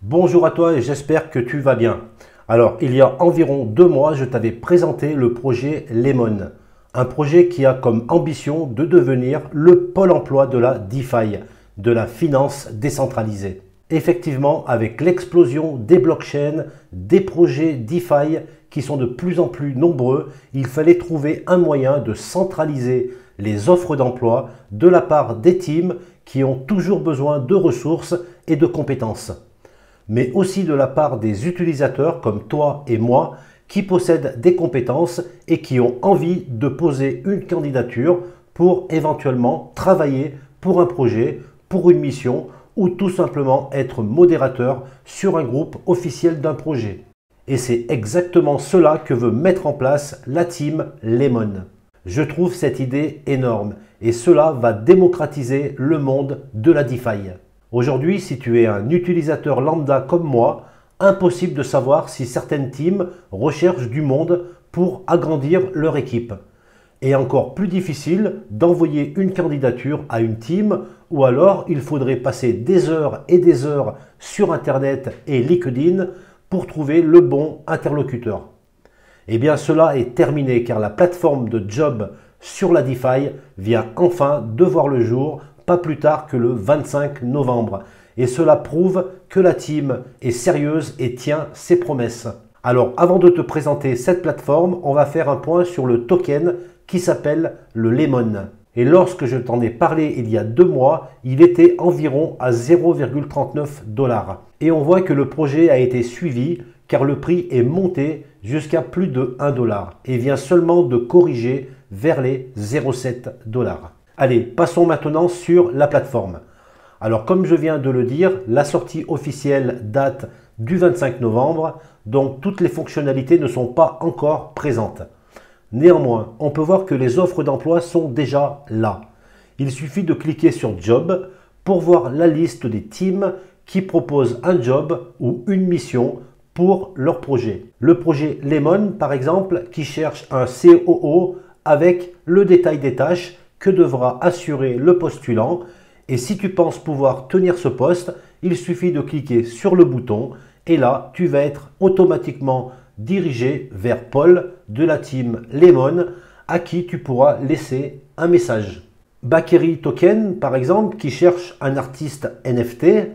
Bonjour à toi et j'espère que tu vas bien. Alors, il y a environ 2 mois, je t'avais présenté le projet Lemon. Un projet qui a comme ambition de devenir le pôle emploi de la DeFi, de la finance décentralisée. Effectivement, avec l'explosion des blockchains, des projets DeFi qui sont de plus en plus nombreux, il fallait trouver un moyen de centraliser les offres d'emploi de la part des teams qui ont toujours besoin de ressources et de compétences, mais aussi de la part des utilisateurs comme toi et moi qui possèdent des compétences et qui ont envie de poser une candidature pour éventuellement travailler pour un projet, pour une mission ou tout simplement être modérateur sur un groupe officiel d'un projet. Et c'est exactement cela que veut mettre en place la team Lemon. Je trouve cette idée énorme et cela va démocratiser le monde de la DeFi. Aujourd'hui, si tu es un utilisateur lambda comme moi, impossible de savoir si certaines teams recherchent du monde pour agrandir leur équipe. Et encore plus difficile d'envoyer une candidature à une team ou alors il faudrait passer des heures et des heures sur Internet et LinkedIn pour trouver le bon interlocuteur. Eh bien cela est terminé car la plateforme de job sur la DeFi vient enfin de voir le jour, pas plus tard que le 25 novembre. Et cela prouve que la team est sérieuse et tient ses promesses. Alors avant de te présenter cette plateforme, on va faire un point sur le token qui s'appelle le Lemon. Et lorsque je t'en ai parlé il y a 2 mois, il était environ à 0,39 $. Et on voit que le projet a été suivi car le prix est monté jusqu'à plus de 1 $ et vient seulement de corriger vers les 0,7 $. Allez, passons maintenant sur la plateforme. Alors comme je viens de le dire, la sortie officielle date du 25 novembre, donc toutes les fonctionnalités ne sont pas encore présentes. Néanmoins, on peut voir que les offres d'emploi sont déjà là. Il suffit de cliquer sur Job pour voir la liste des teams qui proposent un job ou une mission pour leur projet. Le projet Lemon, par exemple, qui cherche un COO avec le détail des tâches que devra assurer le postulant. Et si tu penses pouvoir tenir ce poste, il suffit de cliquer sur le bouton et là, tu vas être automatiquement dirigé vers Paul de la team Lemon à qui tu pourras laisser un message. Bakery Token, par exemple, qui cherche un artiste NFT.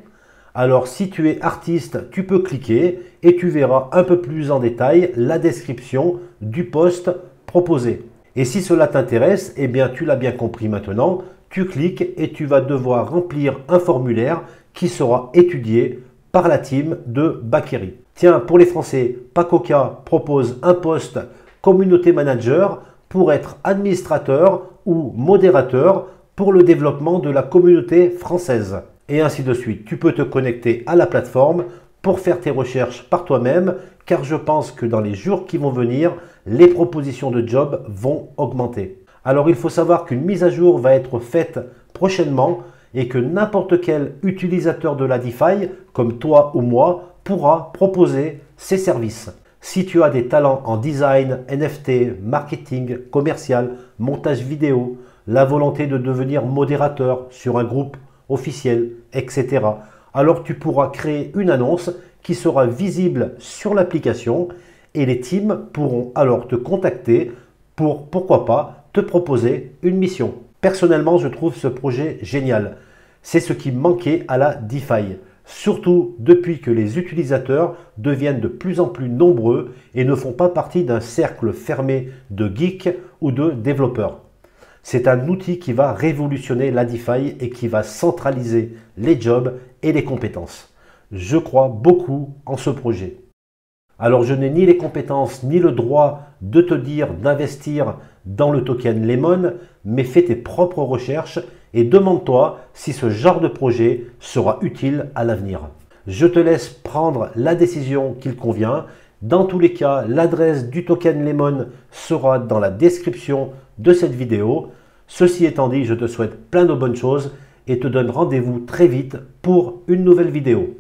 Alors, si tu es artiste, tu peux cliquer et tu verras un peu plus en détail la description du poste proposé. Et si cela t'intéresse, eh bien, tu l'as bien compris maintenant, tu cliques et tu vas devoir remplir un formulaire qui sera étudié par la team de Bakery. Tiens, pour les Français, Pacoca propose un poste communauté manager pour être administrateur ou modérateur pour le développement de la communauté française. Et ainsi de suite. Tu peux te connecter à la plateforme pour faire tes recherches par toi-même car je pense que dans les jours qui vont venir, les propositions de job vont augmenter. Alors il faut savoir qu'une mise à jour va être faite prochainement et que n'importe quel utilisateur de la DeFi, comme toi ou moi, pourra proposer ses services. Si tu as des talents en design, NFT, marketing, commercial, montage vidéo, la volonté de devenir modérateur sur un groupe officiel, etc., alors tu pourras créer une annonce qui sera visible sur l'application et les teams pourront alors te contacter pour, pourquoi pas, te proposer une mission. Personnellement, je trouve ce projet génial. C'est ce qui manquait à la DeFi, surtout depuis que les utilisateurs deviennent de plus en plus nombreux et ne font pas partie d'un cercle fermé de geeks ou de développeurs. C'est un outil qui va révolutionner la DeFi et qui va centraliser les jobs et les compétences. Je crois beaucoup en ce projet. Alors je n'ai ni les compétences ni le droit de te dire d'investir dans le token Lemon, mais fais tes propres recherches et demande-toi si ce genre de projet sera utile à l'avenir. Je te laisse prendre la décision qu'il convient. Dans tous les cas, l'adresse du token Lemon sera dans la description de cette vidéo. Ceci étant dit, je te souhaite plein de bonnes choses et te donne rendez-vous très vite pour une nouvelle vidéo.